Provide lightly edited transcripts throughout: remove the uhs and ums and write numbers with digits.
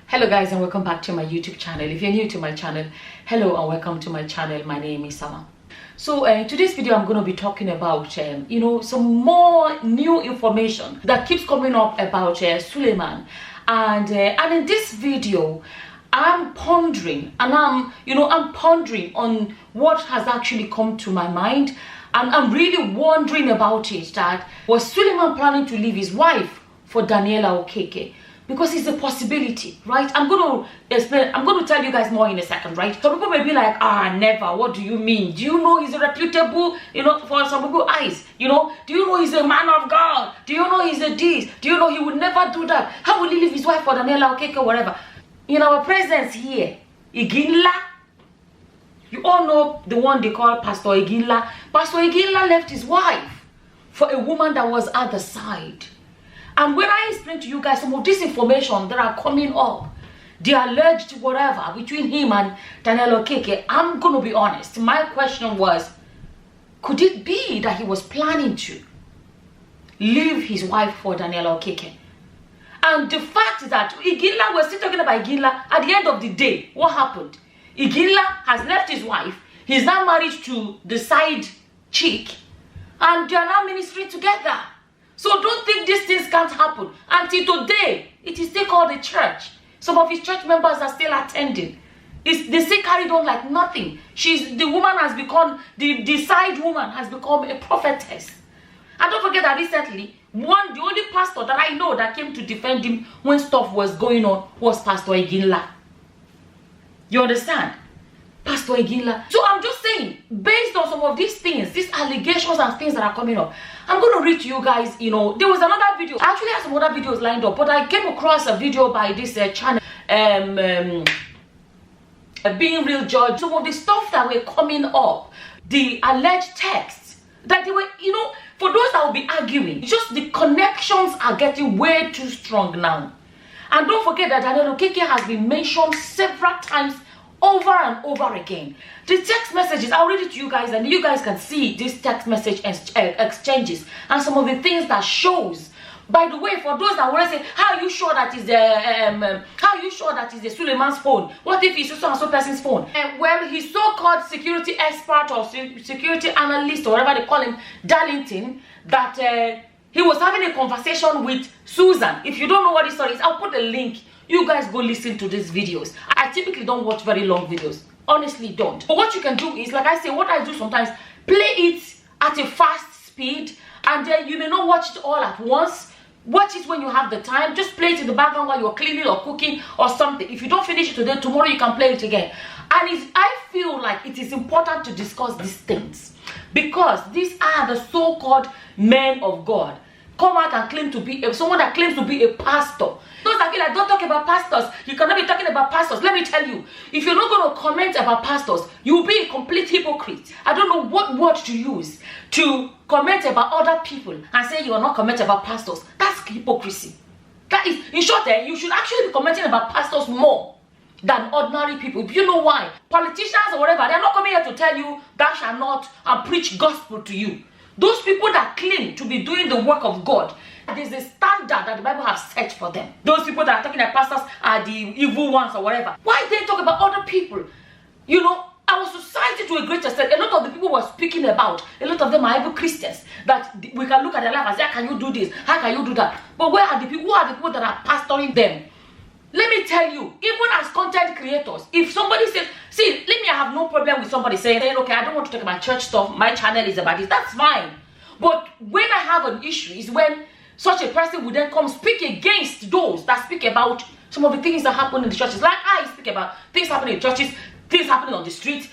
Hello guys, and welcome back to my YouTube channel. If you're new to my channel, hello and welcome to my channel. My name is Sama. So today's video I'm going to be talking about some more new information that keeps coming up about Suleman, and in this video I'm pondering I'm pondering on what has actually come to my mind, and I'm really wondering about it. That was Suleman planning to leave his wife for Daniella Okeke? Because it's a possibility, right? I'm going to explain. I'm going to tell you guys more in a second, right? Some people may be like, never. What do you mean? Do you know he's a reputable, for some people's eyes, do you know he's a man of God? Do you know he's a this? Do you know he would never do that? How will he leave his wife for Daniella Okeke or whatever? In our presence here, Iginla, you all know the one they call Pastor Iginla. Pastor Iginla left his wife for a woman that was at the side. And when I explain to you guys some of this information that are coming up, the alleged whatever between him and Daniella Okeke, I'm going to be honest. My question was, could it be that he was planning to leave his wife for Daniella Okeke? And the fact that Iginla, we're still talking about Iginla, at the end of the day, what happened? Iginla has left his wife. He's now married to the side chick, and they are now ministering together. So don't think these things can't happen. Until today, it is still called a church. Some of his church members are still attending. They still carried on like nothing. The woman has become, the side woman has become a prophetess. And don't forget that recently, the only pastor that I know that came to defend him when stuff was going on was Pastor Iginla. You understand? Pastor Iginla. So I'm just saying, based on some of these things, these allegations and things that are coming up, I'm going to read to you guys, there was another video. I actually have some other videos lined up, but I came across a video by this channel, Being Real Judge. Some of the stuff that were coming up, the alleged texts, that they were, for those that will be arguing, just the connections are getting way too strong now. And don't forget that Daniella Okeke has been mentioned several times over and over again. The text messages, I'll read it to you guys, and you guys can see this text message exchanges and some of the things that shows. By the way, for those that want to say, how are you sure that is the Suleman's phone? What if it's so and so person's phone? Well, his so-called security expert or security analyst or whatever they call him, Darlington, that he was having a conversation with Susan. If you don't know what this story is, I'll put a link. You guys go listen to these videos. I typically don't watch very long videos. Honestly, don't. But what you can do is, like I say, what I do sometimes, play it at a fast speed, and then you may not watch it all at once. Watch it when you have the time. Just play it in the background while you're cleaning or cooking or something. If you don't finish it today, tomorrow you can play it again. And I feel like it is important to discuss these things, because these are the so-called men of God. Come out and claim to be someone that claims to be a pastor. Those that feel like, don't talk about pastors, you cannot be talking about pastors. Let me tell you, if you're not going to comment about pastors, you'll be a complete hypocrite. I don't know what word to use to comment about other people and say you are not commenting about pastors. That's hypocrisy. That is, in short, you should actually be commenting about pastors more than ordinary people. You know why? Politicians or whatever, they're not coming here to tell you thou shalt not and preach gospel to you. Those people that claim to be doing the work of God, there's a standard that the Bible has set for them. Those people that are talking that pastors are the evil ones or whatever. Why they talk about other people? Our society, to a great extent, a lot of the people we're speaking about, a lot of them are even Christians, that we can look at their life and say, how can you do this? How can you do that? But where are the people? Who are the people that are pastoring them? Let me tell you, even as content creators, if somebody says, I have no problem with somebody saying, okay, I don't want to talk about church stuff, my channel is about this, that's fine. But when I have an issue is when such a person would then come speak against those that speak about some of the things that happen in the churches. Like I speak about things happening in churches, things happening on the streets,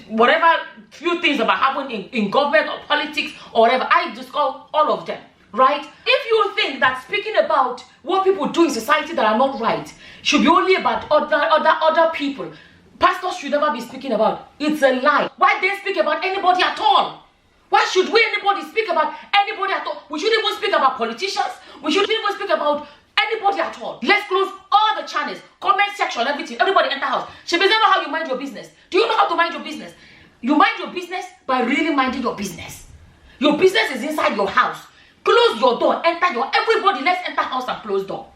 whatever few things about happening in government or politics or whatever. I discuss all of them, right? If you think that speaking about what people do in society that are not right should be only about other people, pastors should never be speaking about. It's a lie. Why they speak about anybody at all? Why should anybody speak about anybody at all? We shouldn't even speak about politicians. We shouldn't even speak about anybody at all. Let's close all the channels, comment section, everything. Everybody enter house. She doesn't know how you mind your business. Do you know how to mind your business? You mind your business by really minding your business. Your business is inside your house. Close your door, everybody, let's enter house and close door.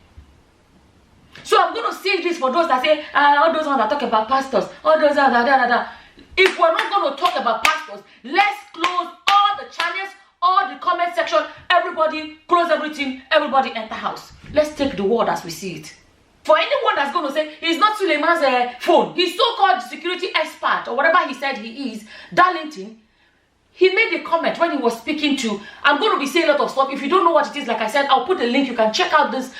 So I'm going to see this for those that say, all those ones that talk about pastors, all those that. If we're not going to talk about pastors, let's close all the channels, all the comment section, everybody, close everything, everybody enter house. Let's take the word as we see it. For anyone that's going to say, it's not Suleman's phone, his so-called security expert, or whatever he said he is, Darlington, he made a comment when he was speaking to, I'm going to be saying a lot of stuff. If you don't know what it is, like I said, I'll put a link. You can check out this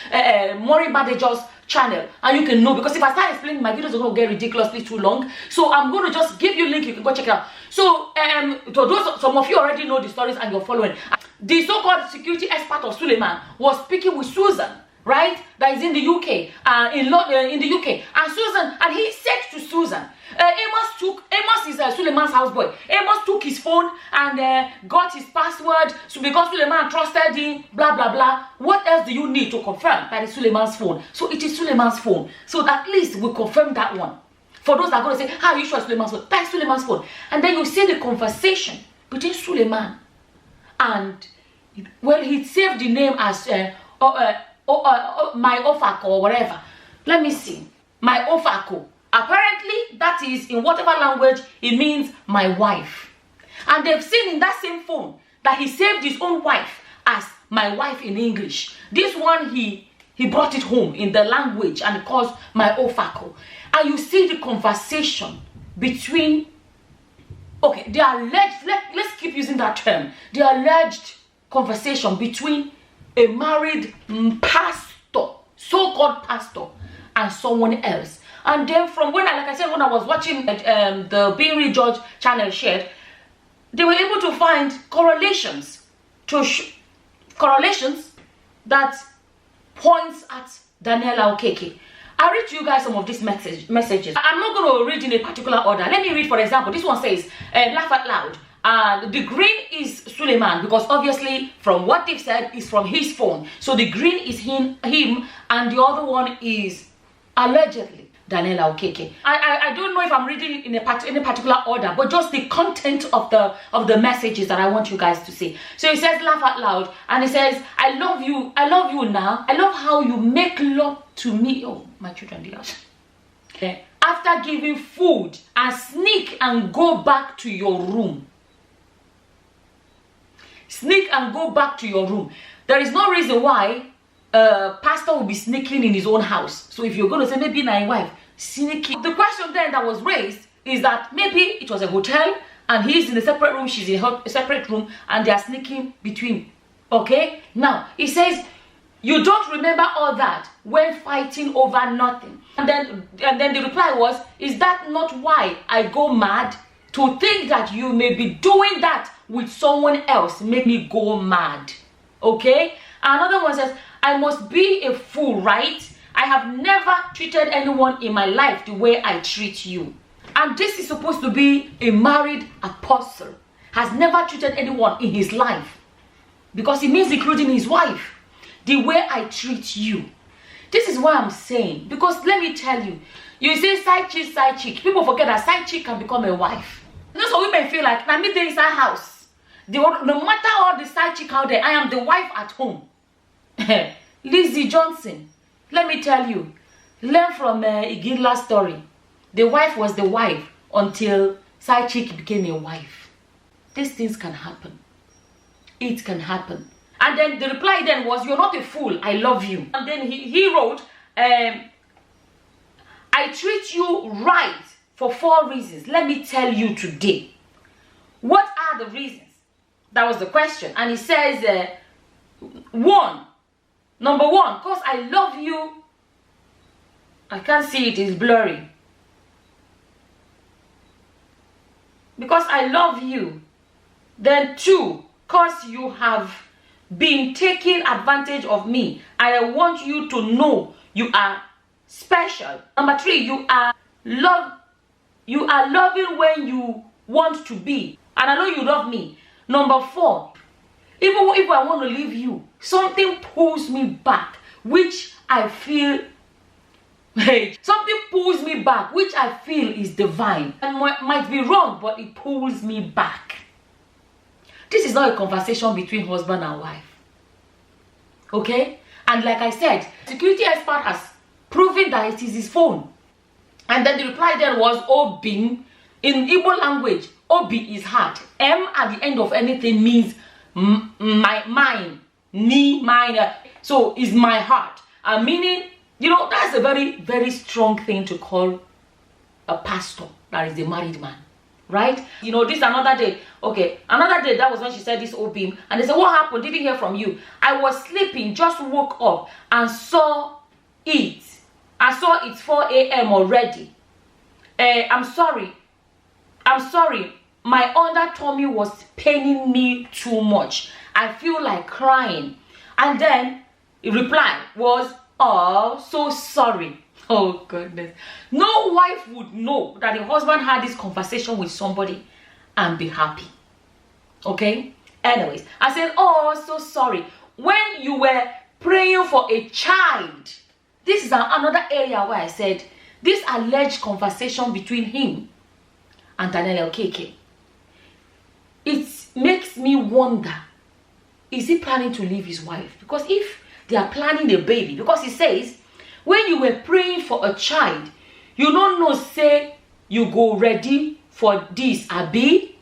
Maureen Badejo's channel, and you can know, because if I start explaining, my videos are going to get ridiculously too long. So I'm going to just give you a link. You can go check it out. So some of you already know the stories and you're following. The so-called security expert of Suleman was speaking with Susan, right? That is in the UK, in the UK. And Susan, and he said to Susan, Amos is Suleman's houseboy. Amos took his phone and got his password. So because Suleman trusted him, blah blah blah. What else do you need to confirm that it's Suleman's phone? So it is Suleman's phone. So at least we confirm that one. For those that are going to say, how are you sure it's Suleman's phone? That's Suleman's phone. And then you see the conversation between Suleman and, well, he saved the name as my Ofako or whatever. Let me see. My Ofako. Apparently, that is, in whatever language, it means my wife. And they've seen in that same phone that he saved his own wife as my wife in English. This one, he brought it home in the language and it calls my Ofako. And you see the conversation between, okay, the alleged, let's keep using that term, the alleged conversation between a married pastor, so-called pastor, and someone else. And then from when I was watching the Being Real Judge channel shared, they were able to find correlations that points at Daniella Okeke. I'll read to you guys some of these messages. I'm not going to read in a particular order. Let me read, for example, this one says, laugh out loud. The green is Suleman, because obviously from what they've said is from his phone. So the green is him, and the other one is allegedly Daniella Okeke. I don't know if I'm reading in any particular order, but just the content of the messages that I want you guys to see. So it says laugh out loud, and it says, I love you now. I love how you make love to me. Oh, my children, dear. Okay. After giving food, and sneak and go back to your room. Sneak and go back to your room. There is no reason why pastor will be sneaking in his own house. So if you're going to say maybe my wife sneaking, the question then that was raised is that maybe it was a hotel and he's in a separate room, she's in a separate room, and they are sneaking between. Okay, now it says you don't remember all that when fighting over nothing. And then the reply was, is that not why I go mad? To think that you may be doing that with someone else make me go mad. Okay, another one says, I must be a fool, right? I have never treated anyone in my life the way I treat you. And this is supposed to be a married apostle. Has never treated anyone in his life. Because it means including his wife. The way I treat you. This is what I'm saying. Because let me tell you. You say side chick, side chick. People forget that side chick can become a wife. That's what women feel like. Now me there is our house. No matter all the side chick out there, I am the wife at home. Lizzie Johnson, let me tell you, learn from Igidla's story. The wife was the wife until side chick became a wife. These things can happen. It can happen. And then the reply then was, you're not a fool, I love you. And then he wrote, I treat you right for 4 reasons. Let me tell you today. What are the reasons? That was the question. And he says, number one, because I love you. I can't see it, it's blurry. Because I love you. Then 2, because you have been taking advantage of me. I want you to know you are special. Number 3, you are loving when you want to be. And I know you love me. Number 4, even if I want to leave you, something pulls me back, which I feel, something pulls me back, which I feel is divine. And might be wrong, but it pulls me back. This is not a conversation between husband and wife. Okay? And like I said, security expert has proven that it is his phone. And then the reply then was Obim. In Igbo language, Obi is heart. M at the end of anything means mine, ni, mine. So is my heart. Meaning, you know, that's a very, very strong thing to call a pastor that is a married man. Right? You know, this another day. Okay, another day, that was when she said this Obim. And they said, what happened? Didn't hear from you. I was sleeping, just woke up and saw it. I saw it's 4 a.m. already. I'm sorry. My under tummy was paining me too much. I feel like crying. And then the reply was, oh, so sorry. Oh, goodness. No wife would know that the husband had this conversation with somebody and be happy. Okay? Anyways, I said, oh, so sorry. When you were praying for a child, this is another area where I said, this alleged conversation between him and Daniella Okeke, it makes me wonder, is he planning to leave his wife? Because if they are planning a baby, because he says, when you were praying for a child, you don't know, say, you go ready for this, Abi,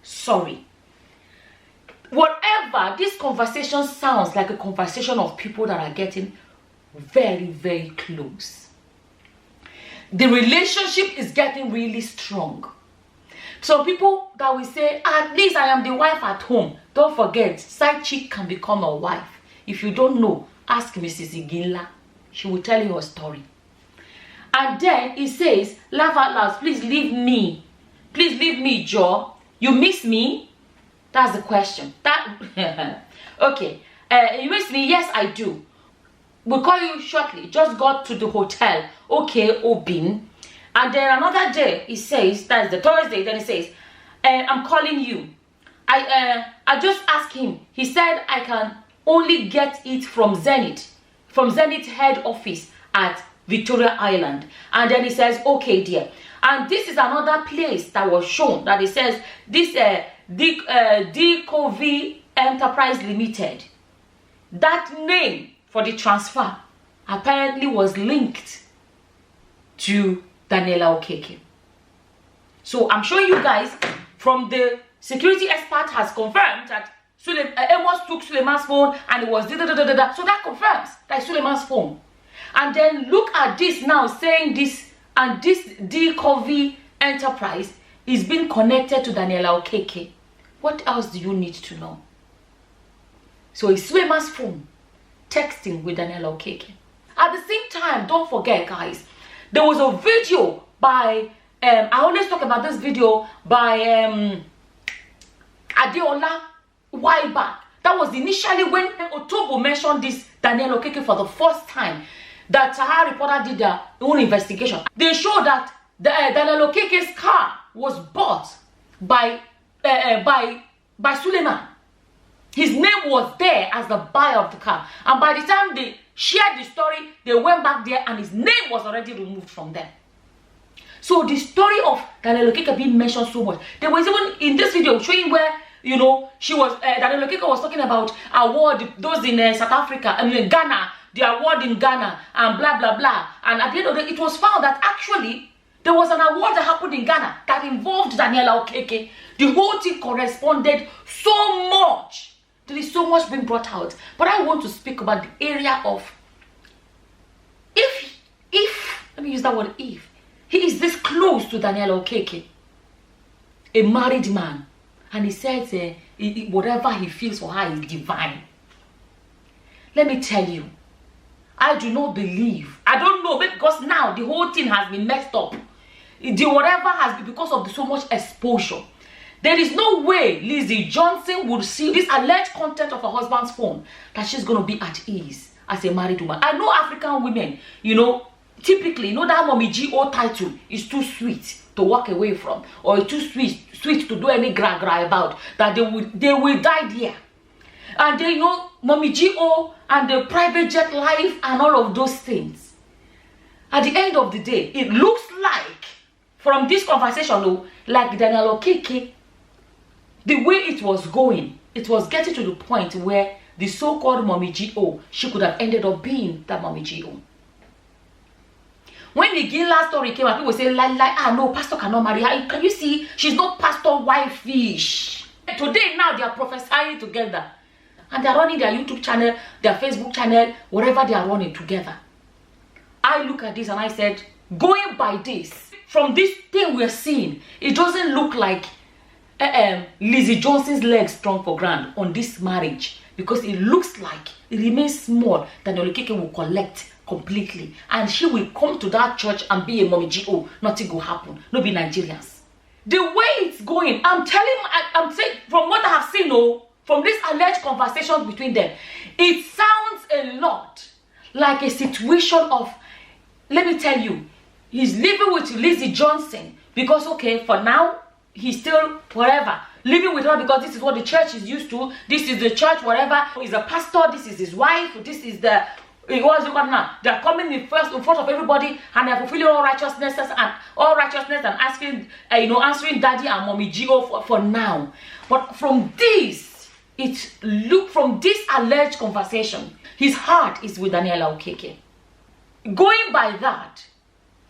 sorry. Whatever, this conversation sounds like a conversation of people that are getting very, very close. The relationship is getting really strong. Some people that will say, at least I am the wife at home. Don't forget, side chick can become a wife. If you don't know, ask Mrs. Iginla. She will tell you a story. And then he says, laugh out loud, please leave me. Please leave me, Joe. You miss me? That's the question. Okay. You miss me? Yes, I do. We'll call you shortly. Just got to the hotel. Okay, Obin. And then another day, he says, that's the Thursday, then he says, I'm calling you. I just asked him. He said I can only get it from Zenith head office at Victoria Island. And then he says, okay, dear. And this is another place that was shown that it says, this DCOV Enterprise Limited. That name for the transfer apparently was linked to Daniella Okeke. So I'm showing you guys from the security expert has confirmed that Amos took Suleman's phone and it was So that confirms that is Suleman's phone. And then look at this now saying this, and this DCOV Enterprise is being connected to Daniella Okeke. What else do you need to know? So it's Suleman's phone texting with Daniella Okeke. At the same time, don't forget, guys, there was a video by I always talk about this video by Adeola a while back. That was initially when Otobo mentioned this Daniella Okeke for the first time. That Sahara reporter did their own investigation. They showed that the Daniella Okeke's car was bought by Suleman. His name was there as the buyer of the car. And by the time they shared the story, they went back there and his name was already removed from them. So the story of Daniella Okeke being mentioned so much. There was even in this video showing where, you know, she was, Daniella Okeke was talking about award, those in South Africa, I mean Ghana, the award in Ghana, and blah, blah, blah. And at the end of the day, it was found that actually, there was an award that happened in Ghana that involved Daniella Okeke. The whole thing corresponded so much. There is so much being brought out. But I want to speak about the area of if, let me use that word, if he is this close to Daniella Okeke, a married man, and he says whatever he feels for her is divine. Let me tell you, I do not believe. I don't know, because now the whole thing has been messed up. The whatever has been because of so much exposure. There is no way Lizzie Johnson would see this alleged content of her husband's phone that she's going to be at ease as a married woman. I know African women, you know, typically, you know that Mommy G.O. title is too sweet to walk away from, or it's too sweet to do any gra about, that they will die there. And they know Mommy G.O. and the private jet life and all of those things. At the end of the day, it looks like, from this conversation, like Daniella Okeke, the way it was going, it was getting to the point where the so-called Mommy G.O., she could have ended up being that Mommy G.O. when the Gila story came out, people say, no, pastor cannot marry her. Can you see? She's not pastor wife-ish. Today, now, they are prophesying together. And they are running their YouTube channel, their Facebook channel, whatever they are running together. I look at this and I said, going by this, from this thing we're seeing, it doesn't look like Lizzie Johnson's legs strong for ground on this marriage, because it looks like it remains small that Okeke will collect completely, and she will come to that church and be a mommy G.O. Nothing will happen. No be Nigerians. The way it's going, I'm saying from what I have seen, from this alleged conversation between them, it sounds a lot like a situation of, let me tell you, he's living with Lizzie Johnson because, okay, for now, he's still whatever, living with her because this is what the church is used to. This is the church, whatever. He's a pastor. This is his wife. This is the, what's it called now? They're coming in front of everybody, and they're fulfilling all righteousness and asking, answering daddy and mommy G.O. for now. But from this, from this alleged conversation, his heart is with Daniella Okeke. Going by that,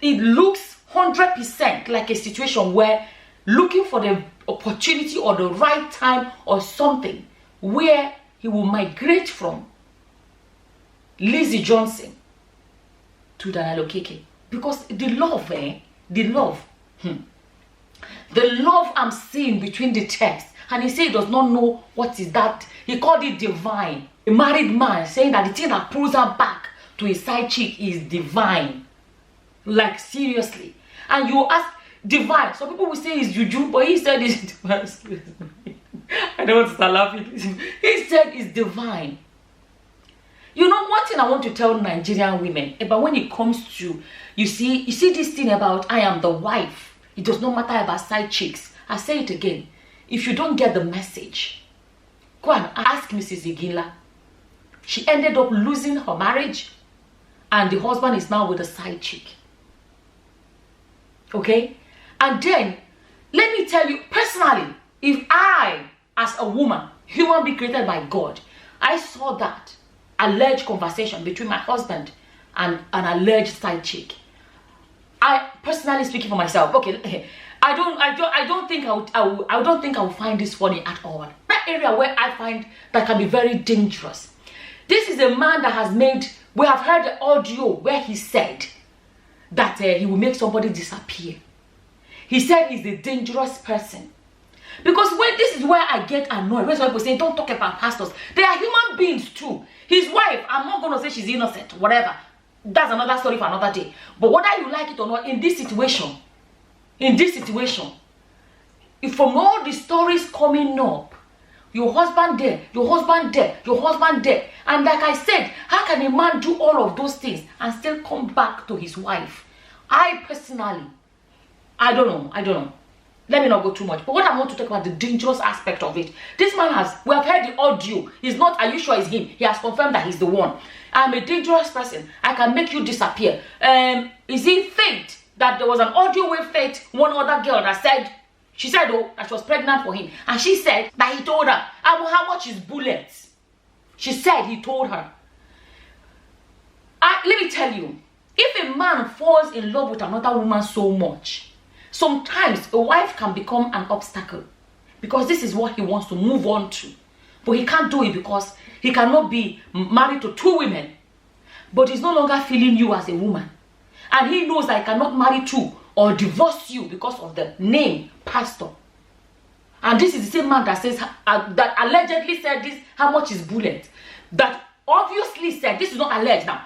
it looks 100% like a situation where looking for the opportunity or the right time or something where he will migrate from Lizzie Johnson to Daniella Okeke. Because the love I'm seeing between the texts, and he said he does not know what is that. He called it divine. A married man saying that the thing that pulls her back to his side chick is divine. Like, seriously. And you ask, divine. Some people will say it's juju, but he said it's divine. I don't want to start laughing. He said it's divine. You know, one thing I want to tell Nigerian women about when it comes to, you see this thing about I am the wife. It does not matter about side chicks. I say it again. If you don't get the message, go and ask Mrs. Igila. She ended up losing her marriage, and the husband is now with a side chick. Okay? And then, let me tell you, personally, if I, as a woman, human being created by God, I saw that alleged conversation between my husband and an alleged side chick, I personally, speaking for myself, okay, I don't think I will find this funny at all. That area where I find that can be very dangerous. This is a man that has made, we have heard the audio where he said that he will make somebody disappear. He said he's a dangerous person. Because when this is where I get annoyed, when some people say, don't talk about pastors. They are human beings too. His wife, I'm not going to say she's innocent, whatever. That's another story for another day. But whether you like it or not, in this situation, if from all the stories coming up, your husband there, your husband there, your husband there. And like I said, how can a man do all of those things and still come back to his wife? I personally, I don't know. Let me not go too much. But what I want to talk about, the dangerous aspect of it. This man we have heard the audio. He's not, are you sure it's him? He has confirmed that he's the one. I'm a dangerous person. I can make you disappear. Is it fate that there was an audio with Faith, one other girl that said, she said, that she was pregnant for him. And she said that he told her, how much is bullets? She said he told her. Let me tell you, if a man falls in love with another woman so much, sometimes a wife can become an obstacle because this is what he wants to move on to. But he can't do it because he cannot be married to two women. But he's no longer feeling you as a woman. And he knows that he cannot marry two or divorce you because of the name pastor. And this is the same man that says, that allegedly said this, how much is bullet? That obviously said, this is not alleged now,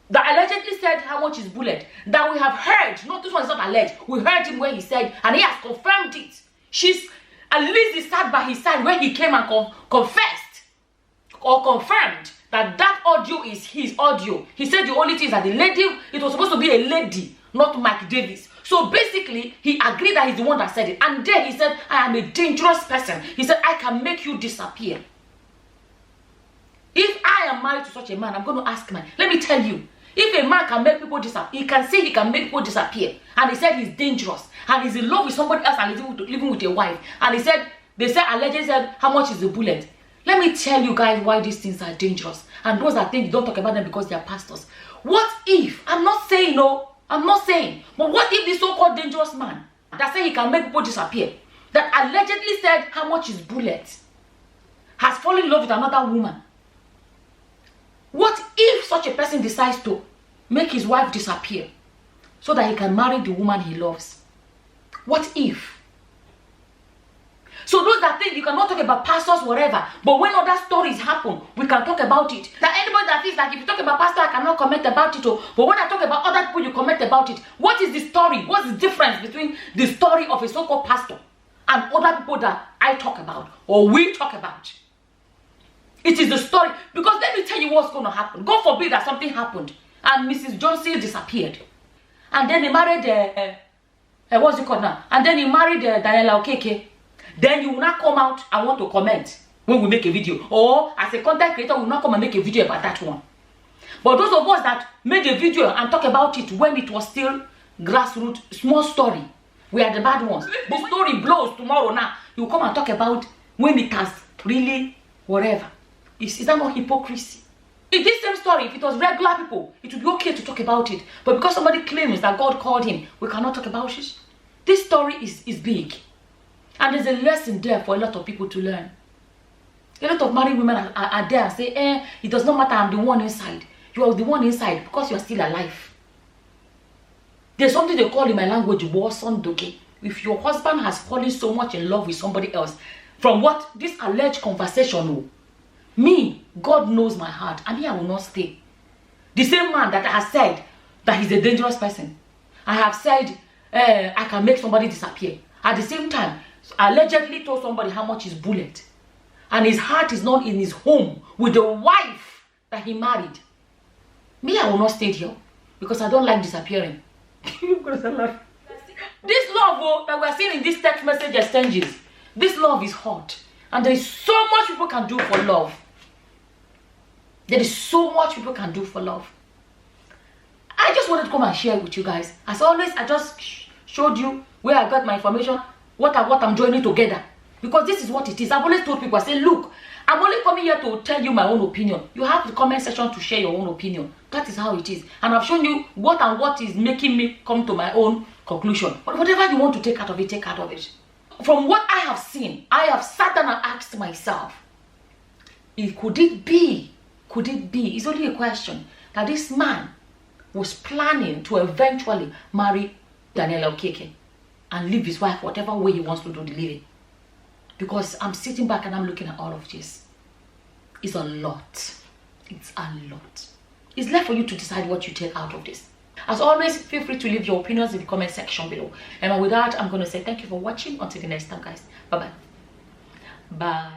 that allegedly said how much is bullet, that we have heard, no, this one is not alleged, we heard him where he said, and he has confirmed it. She's, at least he sat by his side when he came and confessed, or confirmed, that audio is his audio. He said the only thing is that the lady, it was supposed to be a lady, not Mike Davis. So basically, he agreed that he's the one that said it. And then he said, I am a dangerous person. He said, I can make you disappear. If I am married to such a man, I'm going to ask man, let me tell you, if a man can make people disappear, he can say he can make people disappear. And he said he's dangerous. And he's in love with somebody else and he's living with a wife. And he said, they said, allegedly said, how much is the bullet? Let me tell you guys why these things are dangerous. And those are things, don't talk about them because they are pastors. What if, I'm not saying no, I'm not saying. But what if the so-called dangerous man that said he can make people disappear, that allegedly said how much is bullet, has fallen in love with another woman? What if such a person decides to make his wife disappear so that he can marry the woman he loves? What if? So those that think you cannot talk about pastors, whatever, but when other stories happen, we can talk about it. That anybody that feels like if you talk about pastor, I cannot comment about it, but when I talk about other people, you comment about it. What is the story? What's the difference between the story of a so-called pastor and other people that I talk about or we talk about? It is the story. Because let me tell you what's going to happen. God forbid that something happened and Mrs. Johnson disappeared. And then he married, what's it called now? And then he married Daniella, Okeke. Then you will not come out and want to comment when we make a video. Or as a content creator, we will not come and make a video about that one. But those of us that made a video and talk about it when it was still grassroots, small story, we are the bad ones. The story blows tomorrow now. You come and talk about when it has really whatever. Is that not hypocrisy? In this same story, if it was regular people, it would be okay to talk about it. But because somebody claims that God called him, we cannot talk about it. This story is big. And there's a lesson there for a lot of people to learn. A lot of married women are there and say, it does not matter, I'm the one inside. You are the one inside because you are still alive. There's something they call in my language, doge. If your husband has fallen so much in love with somebody else, from what this alleged conversation, me, God knows my heart, and I will not stay. The same man that has said that he's a dangerous person, I have said, I can make somebody disappear. At the same time, allegedly told somebody how much is bullet, and his heart is not in his home with the wife that he married. Me, I will not stay here because I don't like disappearing. This love that we are seeing in these text message exchanges, this love is hot, and there is so much people can do for love. There is so much people can do for love. I just wanted to come and share with you guys. As always, I just showed you where I got my information, what I'm joining together, because this is what it is. I've always told people, I say, look, I'm only coming here to tell you my own opinion. You have the comment section to share your own opinion. That is how it is. And I've shown you what is making me come to my own conclusion. But whatever you want to take out of it, take out of it. From what I have seen, I have sat down and asked myself, could it be, it's only a question, that this man was planning to eventually marry Daniella Okeke and leave his wife whatever way he wants to do the living? Because I'm sitting back and I'm looking at all of this. It's a lot. It's a lot. It's left for you to decide what you take out of this. As always, feel free to leave your opinions in the comment section below. And with that, I'm going to say thank you for watching. Until the next time, guys. Bye-bye. Bye.